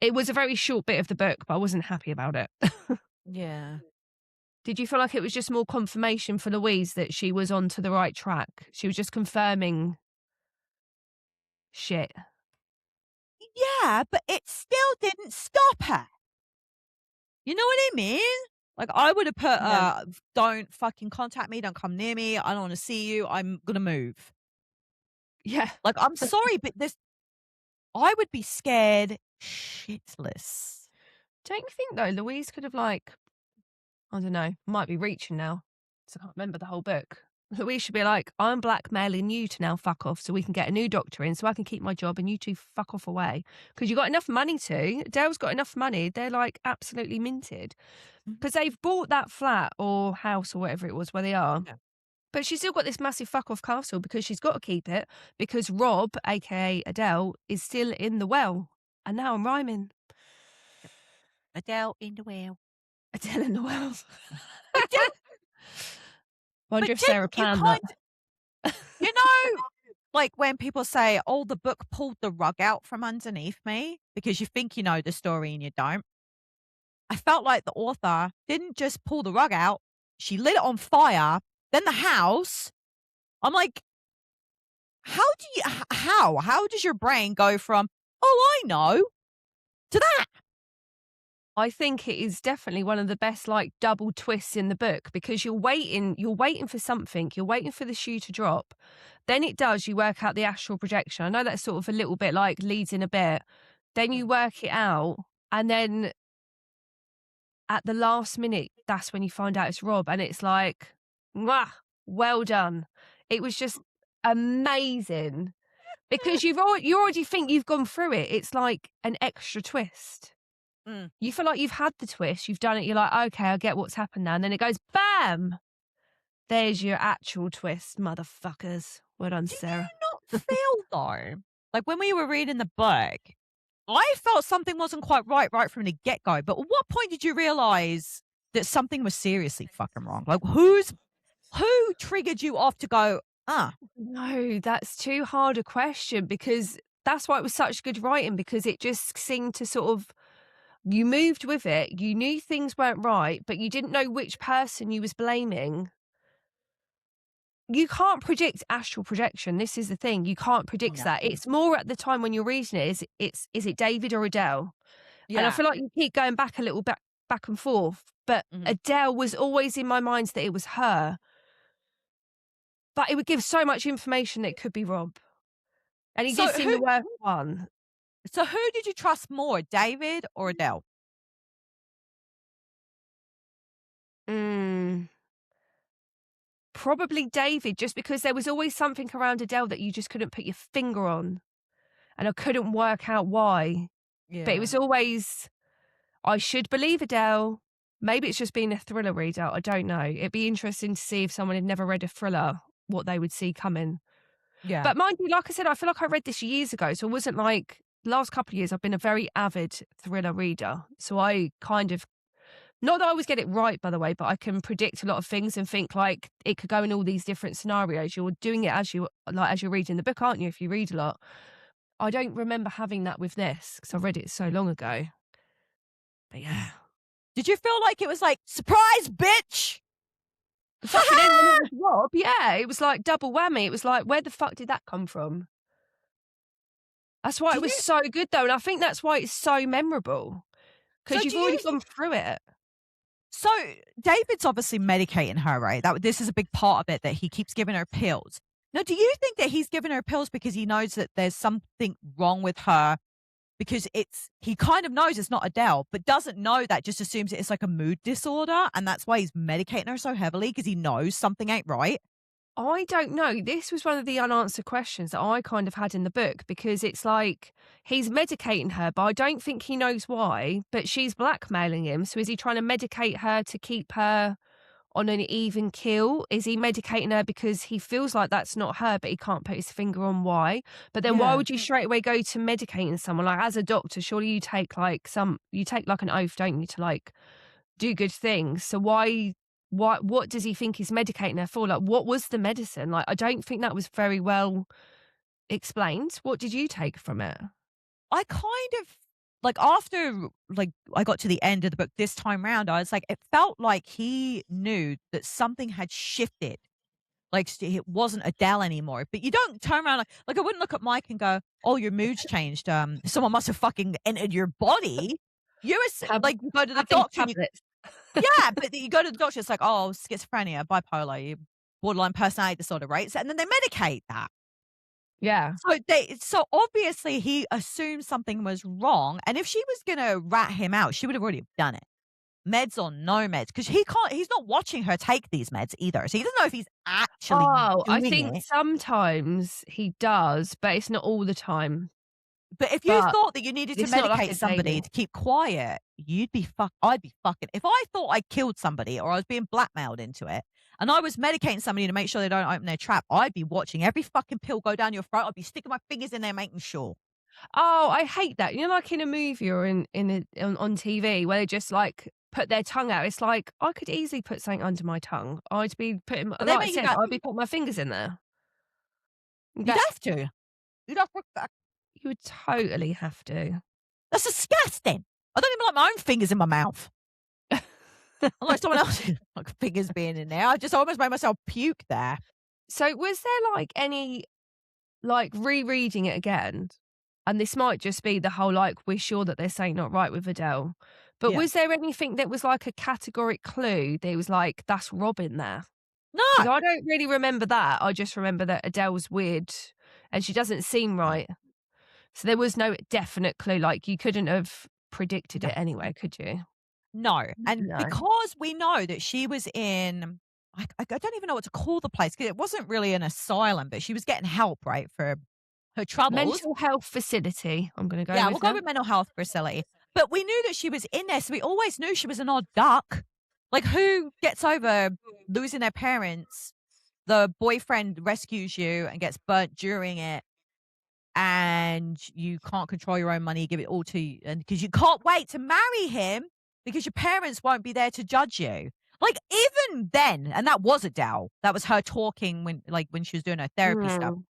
it was a very short bit of the book, but I wasn't happy about it. Yeah. Did you feel like it was just more confirmation for Louise that she was onto the right track? She was just confirming shit. Yeah, but it still didn't stop her. You know what I mean? Like, I would have put, Yeah. don't fucking contact me, don't come near me, I don't wanna see you, I'm gonna move. Yeah. Like, I'm sorry, but this I would be scared shitless. Don't you think though, Louise could have like, I don't know, might be reaching now, 'cause I can't remember the whole book. Louise should be like, I'm blackmailing you to now fuck off so we can get a new doctor in so I can keep my job and you two fuck off away. Because you got enough money to. Adele's got enough money. They're like absolutely minted. Mhm. Because they've bought that flat or house or whatever it was where they are. Yeah. But she's still got this massive fuck off castle because she's got to keep it because Rob, aka Adele, is still in the well. And now I'm rhyming. Adele in the well. Adele in the well. But didn't Wonder but if Sarah didn't you planned that. kind you know, like, when people say, "Oh, the book pulled the rug out from underneath me," because you think you know the story and you don't. I felt like the author didn't just pull the rug out, she lit it on fire, then the house. I'm like, how do you how does your brain go from, "Oh, I know," to that? I think it is definitely one of the best like double twists in the book because you're waiting for something, you're waiting for the shoe to drop. Then it does, you work out the astral projection. I know that's sort of a little bit like leads in a bit. Then you Mm. work it out, and then at the last minute, that's when you find out it's Rob, and it's like, mwah, well done. It was just amazing because you already think you've gone through it. It's like an extra twist. Mm. You feel like you've had the twist, you've done it, you're like, "Okay, I get what's happened now," and then it goes, bam! There's your actual twist, motherfuckers. Well done, Do Sarah. you not feel though, like when we were reading the book, I felt something wasn't quite right from the get go. But at what point did you realize that something was seriously fucking wrong? Like, who triggered you off to go, ah, No, that's too hard a question because that's why it was such good writing because it just seemed to sort of you moved with it, you knew things weren't right, but you didn't know which person you was blaming. You can't predict astral projection. This is the thing. You can't predict no, that. It's more at the time when you're reading it, is it David or Adele? And I yeah, feel like you keep going back a little back and forth. But mhm. Adele was always in my mind that it was her. But it would give so much information that it could be Rob. And he So did seem who, the worst one. so who did you trust more, David or Adele? Mm, probably David, just because there was always something around Adele that you just couldn't put your finger on. And I couldn't work out why. But it Yeah, was always I should believe Adele. Maybe it's just being a thriller reader. I don't know. It'd be interesting to see if someone had never read a thriller, what they would see coming. yeah, But mind you, like I said, I feel like I read this years ago. So it wasn't like last couple of years, I've been a very avid thriller reader. So I kind of, not that I always get it right, by the way, but I can predict a lot of things and think like it could go in all these different scenarios. You're doing it as you're reading the book, aren't you? If you read a lot. I don't remember having that with this because I read it so long ago. But yeah. did you feel like it was like, surprise, bitch? The fucking end when it was Rob, yeah, it was like double whammy. It was like, where the fuck did that come from? That's why Do it was you? so good though, and I think that's why it's so memorable So because you've do already you? gone through it. So David's obviously medicating her, right? This is a big part of it that he keeps giving her pills. Now, do you think that he's giving her pills because he knows that there's something wrong with her? Because he kind of knows it's not Adele, but doesn't know that, just assumes it's like a mood disorder, and that's why he's medicating her so heavily because he knows something ain't right. I don't know. This was one of the unanswered questions that I kind of had in the book because it's like he's medicating her, but I don't think he knows why. But she's blackmailing him. So is he trying to medicate her to keep her on an even keel? Is he medicating her because he feels like that's not her, but he can't put his finger on why? But then why Yeah. would you straight away go to medicating someone? Like, as a doctor, surely you take like an oath, don't you, to like do good things. So what does he think he's medicating her for? Like, what was the medicine? Like, I don't think that was very well explained. What did you take from it? I kind of like after like I got to the end of the book this time round, I was like, it felt like he knew that something had shifted. Like it wasn't Adele anymore. But you don't turn around like I wouldn't look at Mike and go, "Oh, your mood's changed. Someone must have fucking entered your body." Like you go to the Have these doctor and you tablets. yeah, but you go to the doctor, it's like, "Oh, schizophrenia, bipolar, you borderline personality disorder, right?" And then they medicate that. Yeah. So obviously he assumed something was wrong, and if she was gonna rat him out, she would have already done it. Meds or no meds, because he's not watching her take these meds either. So he doesn't know if he's actually Oh, I doing think it. sometimes he does, but it's not all the time. But if you But thought that you needed to it's not like medicate a somebody daily. to keep quiet, I'd be fucking if I thought I killed somebody or I was being blackmailed into it, and I was medicating somebody to make sure they don't open their trap, I'd be watching every fucking pill go down your throat. I'd be sticking my fingers in there making sure. Oh, I hate that. You know, like in a movie or on TV where they just like put their tongue out. It's like I could easily put something under my tongue. I'd be putting, But they like I make you said, go, I'd be putting my fingers in there. you'd That have to. You'd have to. you would totally have to. That's disgusting. I don't even like my own fingers in my mouth. I like someone else's like, fingers being in there. I just almost made myself puke there. So, was there like any like rereading it again? And this might just be the whole like we're sure that there's something not right with Adele. But Yeah. was there anything that was like a categoric clue that was like that's Robin there? No. Because I don't really remember that. I just remember that Adele's weird and she doesn't seem right. So there was no definite clue. Like you couldn't have predicted No. it anyway, could you? No. And No. because we know that she was in, I don't even know what to call the place because it wasn't really an asylum, but she was getting help, right, for her troubles. Mental health facility, I'm going to go Yeah, we'll with go now. with mental health facility. But we knew that she was in there, so we always knew she was an odd duck. Like, who gets over losing their parents? The boyfriend rescues you and gets burnt during it, and you can't control your own money, give it all to you, and because you can't wait to marry him because your parents won't be there to judge you. Like, even then, and that was Adele. That was her talking when she was doing her therapy stuff. Mm.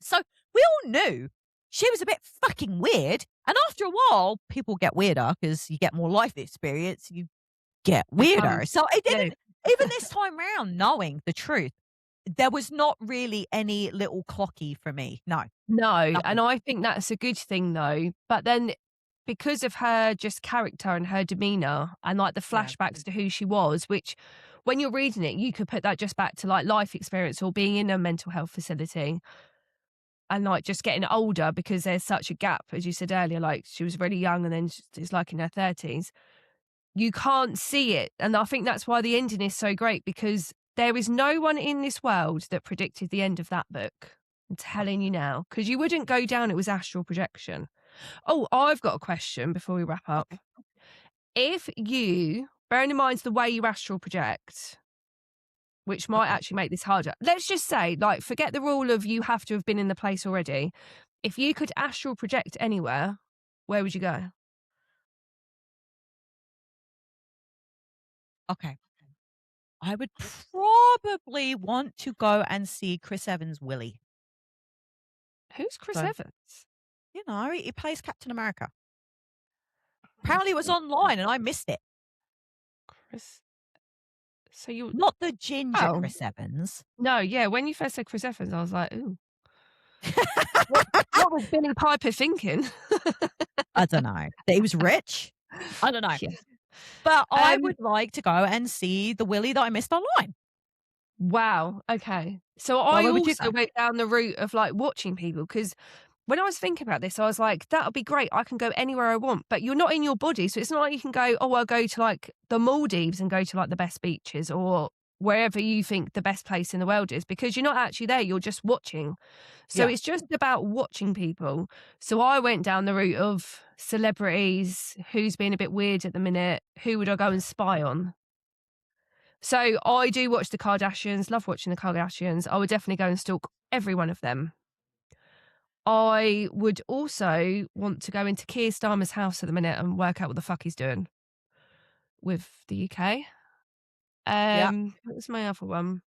So we all knew she was a bit fucking weird. And after a while, people get weirder because you get more life experience. You get weirder. Becomes So it yeah. didn't, even this time round, knowing the truth, there was not really any little clocky for me. No, No, nothing. and I think that's a good thing though. But then because of her just character and her demeanor and like the Yeah. flashbacks to who she was, which when you're reading it, you could put that just back to like life experience or being in a mental health facility and like just getting older because there's such a gap, as you said earlier, like she was really young and then she's like in her 30s. You can't see it. And I think that's why the ending is so great because there is no one in this world that predicted the end of that book. I'm telling you now, because you wouldn't go down it was astral projection. Oh, I've got a question before we wrap up. Okay. If you, bearing in mind the way you astral project, which might Okay. actually make this harder, let's just say, like, forget the rule of you have to have been in the place already. If you could astral project anywhere, where would you go? Okay. I would probably want to go and see Chris Evans' Willie. Who's Chris So, Evans? he plays Captain America. Apparently, it was online and I missed it. Chris. So you. Not the ginger Oh. Chris Evans. No, yeah, when you first said Chris Evans, I was like, "Ooh, what what was Billy Piper thinking?" I don't know. That he was rich? I don't know. Yeah. But I Um, would like to go and see the Willie that I missed online. wow, okay. So Well, I where would you also go? went down the route of, like, watching people because when I was thinking about this, I was like, "That'll be great. I can go anywhere I want." But you're not in your body, so it's not like you can go, "Oh, I'll go to, like, the Maldives and go to, like, the best beaches," or wherever you think the best place in the world is, because you're not actually there, you're just watching. So Yeah. it's just about watching people. So I went down the route of celebrities, who's being a bit weird at the minute, who would I go and spy on? So I do watch the Kardashians, love watching the Kardashians. I would definitely go and stalk every one of them. I would also want to go into Keir Starmer's house at the minute and work out what the fuck he's doing with the UK. Yeah. What was my other one?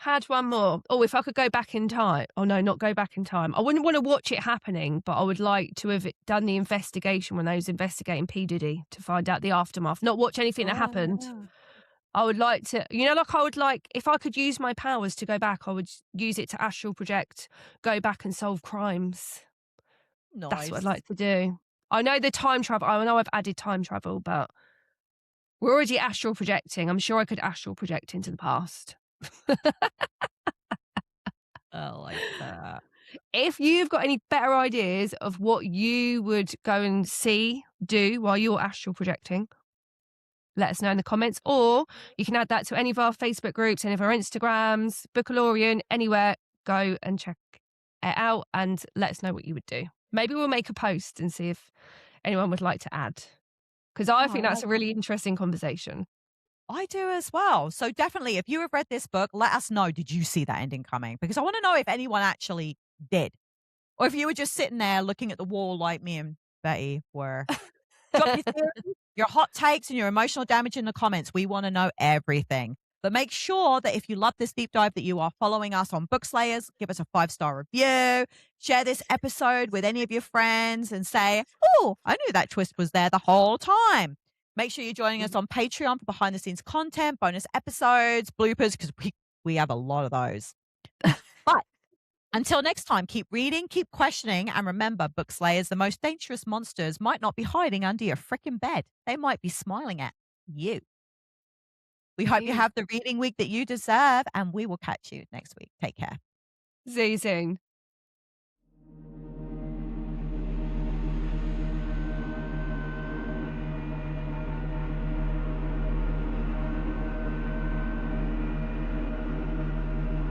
Had one more. Oh, if I could go back in time. Oh no, not go back in time. I wouldn't want to watch it happening, but I would like to have done the investigation when they was investigating P. Diddy to find out the aftermath. Not watch anything that happened. Yeah. I would like to, like I would like, if I could use my powers to go back, I would use it to astral project, go back and solve crimes. That's what I'd Nice. like to do. I know the time travel, I know I've added time travel, but we're already astral projecting. I'm sure I could astral project into the past. I like that. If you've got any better ideas of what you would go and do while you're astral projecting, let us know in the comments, or you can add that to any of our Facebook groups, any of our Instagrams, Bookalorian, anywhere. Go and check it out and let us know what you would do. Maybe we'll make a post and see if anyone would like to add, because I think that's a really interesting conversation. I do as well. So definitely, if you have read this book, let us know. Did you see that ending coming? Because I want to know if anyone actually did, or if you were just sitting there looking at the wall like me and Betty were. Drop your theories, your hot takes, and your emotional damage in the comments. We want to know everything. But make sure that if you love this deep dive, that you are following us on Bookslayers. Give us a 5-star review. Share this episode with any of your friends and say, "Oh, I knew that twist was there the whole time." Make sure you're joining us on Patreon for behind the scenes content, bonus episodes, bloopers, because we have a lot of those. But until next time, keep reading, keep questioning, and remember, Bookslayers, the most dangerous monsters might not be hiding under your frickin' bed. They might be smiling at you. We hope you have the reading week that you deserve, and we will catch you next week. Take care. See you soon.